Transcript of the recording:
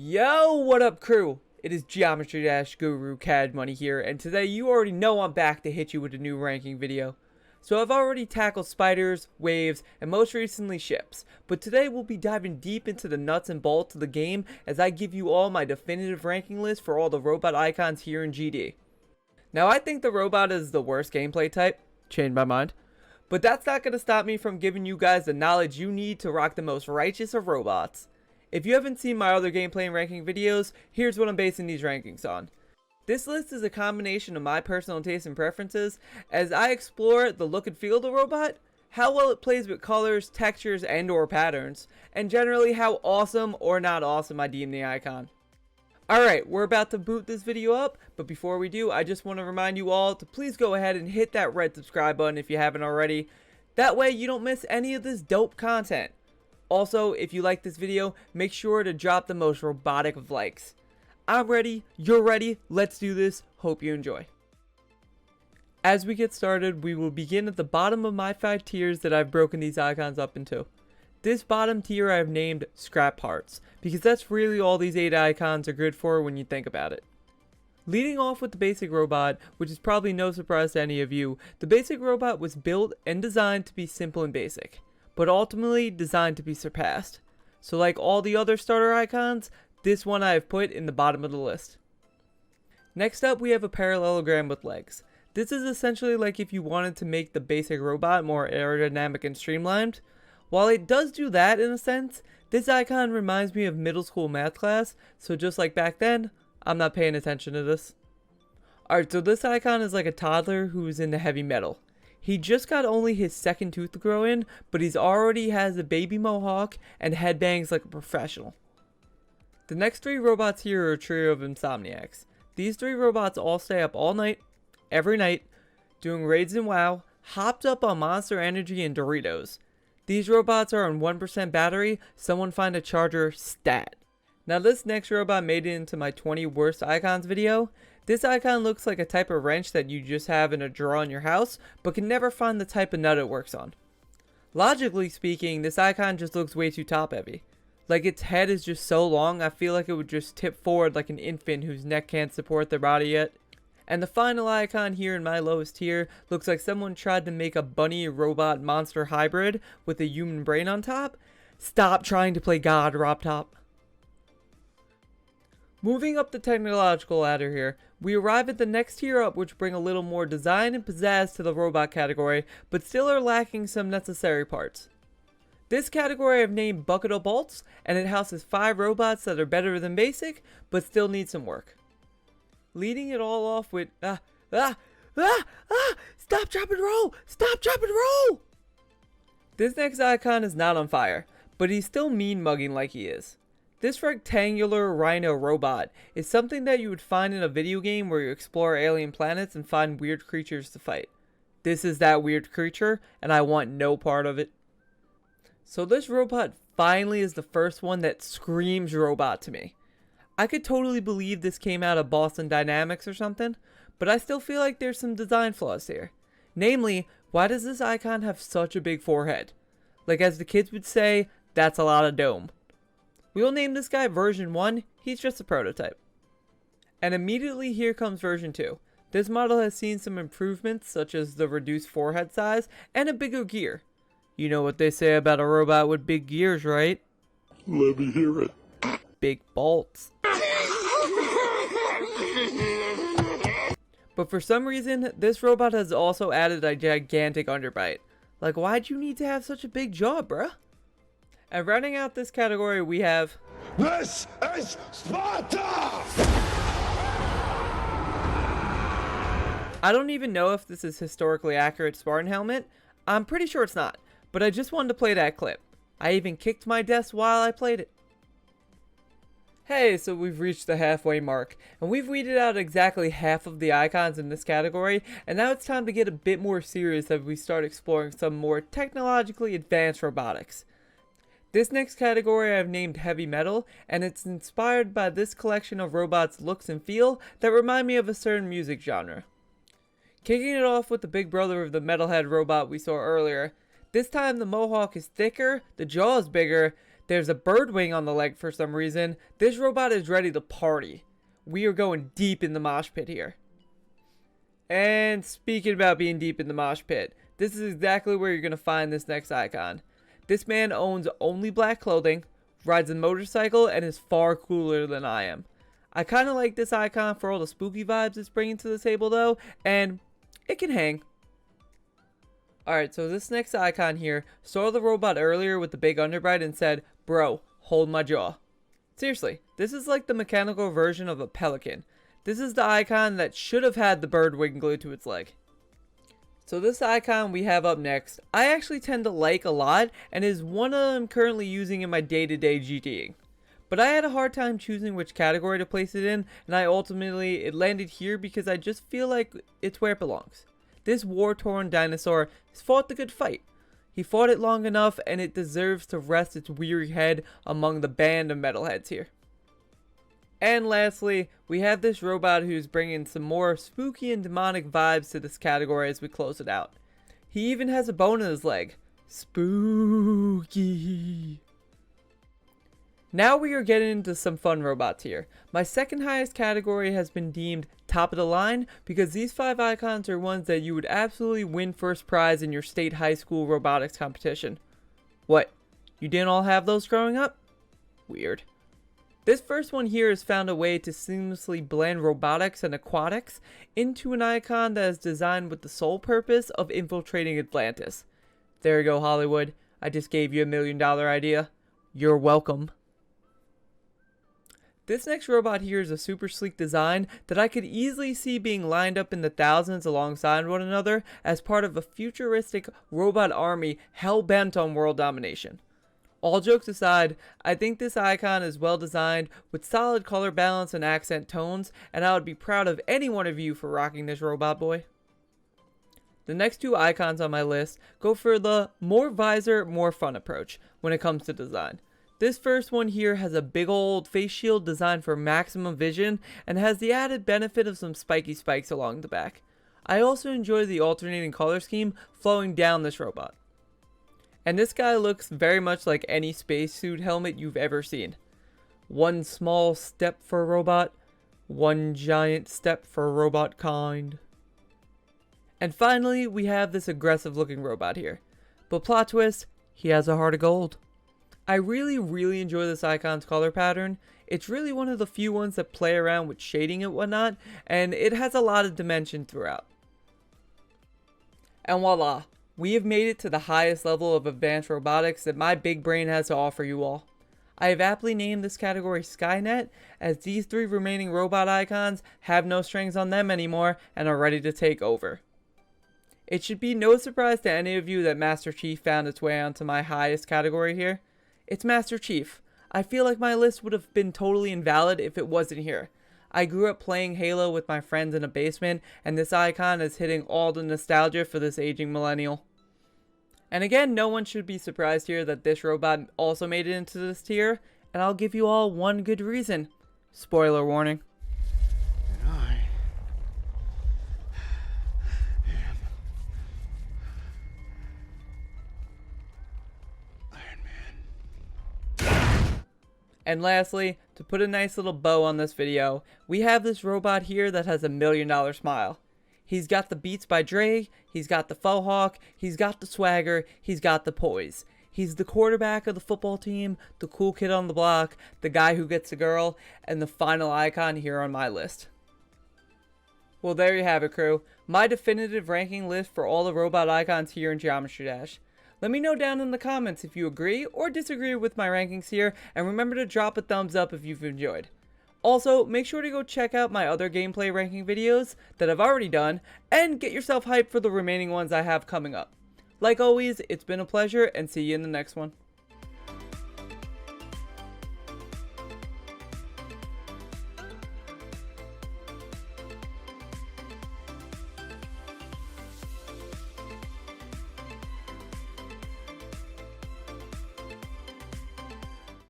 Yo, what up crew? It is Geometry Dash Guru Caggmoney here, and today you already know I'm back to hit you with a new ranking video. So I've already tackled spiders, waves, and most recently ships, but today we'll be diving deep into the nuts and bolts of the game as I give you all my definitive ranking list for all the robot icons here in GD. Now I think the robot is the worst gameplay type, changed my mind, but that's not going to stop me from giving you guys the knowledge you need to rock the most righteous of robots. If you haven't seen my other gameplay and ranking videos, here's what I'm basing these rankings on. This list is a combination of my personal taste and preferences as I explore the look and feel of the robot, how well it plays with colors, textures, and or patterns, and generally how awesome or not awesome I deem the icon. Alright, we're about to boot this video up, but before we do, I just want to remind you all to please go ahead and hit that red subscribe button if you haven't already. That way you don't miss any of this dope content. Also, if you like this video, make sure to drop the most robotic of likes. I'm ready, you're ready, let's do this, hope you enjoy. As we get started, we will begin at the bottom of my 5 tiers that I've broken these icons up into. This bottom tier I've named Scrap Parts, because that's really all these 8 icons are good for when you think about it. Leading off with the basic robot, which is probably no surprise to any of you, the basic robot was built and designed to be simple and basic, but ultimately designed to be surpassed. So like all the other starter icons, this one I have put in the bottom of the list. Next up we have a parallelogram with legs. This is essentially like if you wanted to make the basic robot more aerodynamic and streamlined. While it does do that in a sense, this icon reminds me of middle school math class, so just like back then, I'm not paying attention to this. Alright, so this icon is like a toddler who is into heavy metal. He just got only his second tooth to grow in, but he's already has a baby mohawk and headbangs like a professional. The next 3 robots here are a trio of insomniacs. These 3 robots all stay up all night, every night, doing raids in WoW, hopped up on Monster Energy and Doritos. These robots are on 1% battery, someone find a charger stat. Now this next robot made it into my 20 worst icons video. This icon looks like a type of wrench that you just have in a drawer in your house, but can never find the type of nut it works on. Logically speaking, this icon just looks way too top heavy. Like its head is just so long, I feel like it would just tip forward like an infant whose neck can't support their body yet. And the final icon here in my lowest tier looks like someone tried to make a bunny robot monster hybrid with a human brain on top. Stop trying to play God, Rob Top. Moving up the technological ladder here, we arrive at the next tier up, which bring a little more design and pizzazz to the robot category, but still are lacking some necessary parts. This category I've named Bucket of Bolts, and it houses 5 robots that are better than basic, but still need some work. Leading it all off with, stop, drop, and roll, stop, drop, and roll! This next icon is not on fire, but he's still mean mugging like he is. This rectangular rhino robot is something that you would find in a video game where you explore alien planets and find weird creatures to fight. This is that weird creature, and I want no part of it. So this robot finally is the first one that screams robot to me. I could totally believe this came out of Boston Dynamics or something, but I still feel like there's some design flaws here. Namely, why does this icon have such a big forehead? Like as the kids would say, that's a lot of dome. We will name this guy version 1, he's just a prototype. And immediately here comes version 2. This model has seen some improvements such as the reduced forehead size and a bigger gear. You know what they say about a robot with big gears, right? Let me hear it. Big bolts. But for some reason, this robot has also added a gigantic underbite. Like why'd you need to have such a big jaw, bruh? And rounding out this category, we have... This is Sparta! I don't even know if this is historically accurate Spartan helmet. I'm pretty sure it's not, but I just wanted to play that clip. I even kicked my desk while I played it. Hey, so we've reached the halfway mark, and we've weeded out exactly half of the icons in this category, and now it's time to get a bit more serious as we start exploring some more technologically advanced robotics. This next category I've named Heavy Metal, and it's inspired by this collection of robots' looks and feel that remind me of a certain music genre. Kicking it off with the big brother of the metalhead robot we saw earlier, this time the mohawk is thicker, the jaw is bigger, There's a bird wing on the leg for some reason. This robot is ready to party. We are going deep in the mosh pit here. And speaking about being deep in the mosh pit, this is exactly where you're going to find this next icon. This man owns only black clothing, rides a motorcycle, and is far cooler than I am. I kind of like this icon for all the spooky vibes it's bringing to the table though, and it can hang. Alright, so this next icon here saw the robot earlier with the big underbite and said, "Bro, hold my jaw." Seriously, this is like the mechanical version of a pelican. This is the icon that should have had the bird wing glued to its leg. So this icon we have up next, I actually tend to like a lot and is one I'm currently using in my day-to-day GTing. But I had a hard time choosing which category to place it in, and it landed here because I just feel like it's where it belongs. This war-torn dinosaur has fought the good fight. He fought it long enough and it deserves to rest its weary head among the band of metalheads here. And lastly, we have this robot who's bringing some more spooky and demonic vibes to this category as we close it out. He even has a bone in his leg. Spooky. Now we are getting into some fun robots here. My second highest category has been deemed top of the line because these 5 icons are ones that you would absolutely win first prize in your state high school robotics competition. What? You didn't all have those growing up? Weird. This first one here has found a way to seamlessly blend robotics and aquatics into an icon that is designed with the sole purpose of infiltrating Atlantis. There you go, Hollywood. I just gave you $1 million idea. You're welcome. This next robot here is a super sleek design that I could easily see being lined up in the thousands alongside one another as part of a futuristic robot army hell-bent on world domination. All jokes aside, I think this icon is well designed with solid color balance and accent tones, and I would be proud of any one of you for rocking this robot boy. The next 2 icons on my list go for the more visor, more fun approach when it comes to design. This first one here has a big old face shield designed for maximum vision and has the added benefit of some spiky spikes along the back. I also enjoy the alternating color scheme flowing down this robot. And this guy looks very much like any spacesuit helmet you've ever seen. One small step for a robot, one giant step for robot kind. And finally, we have this aggressive looking robot here. But plot twist, he has a heart of gold. I really enjoy this icon's color pattern. It's really one of the few ones that play around with shading and whatnot, and it has a lot of dimension throughout. And voila, we have made it to the highest level of advanced robotics that my big brain has to offer you all. I have aptly named this category Skynet, as these 3 remaining robot icons have no strings on them anymore and are ready to take over. It should be no surprise to any of you that Master Chief found its way onto my highest category here. It's Master Chief. I feel like my list would have been totally invalid if it wasn't here. I grew up playing Halo with my friends in a basement, and this icon is hitting all the nostalgia for this aging millennial. And again, no one should be surprised here that this robot also made it into this tier, and I'll give you all one good reason. Spoiler warning. And I am Iron Man. And lastly, to put a nice little bow on this video, we have this robot here that has $1 million smile. He's got the Beats by Dre, he's got the faux hawk, he's got the swagger, he's got the poise. He's the quarterback of the football team, the cool kid on the block, the guy who gets a girl, and the final icon here on my list. Well, there you have it, crew. My definitive ranking list for all the robot icons here in Geometry Dash. Let me know down in the comments if you agree or disagree with my rankings here, and remember to drop a thumbs up if you've enjoyed. Also, make sure to go check out my other gameplay ranking videos that I've already done, and get yourself hyped for the remaining ones I have coming up. Like always, it's been a pleasure, and see you in the next one.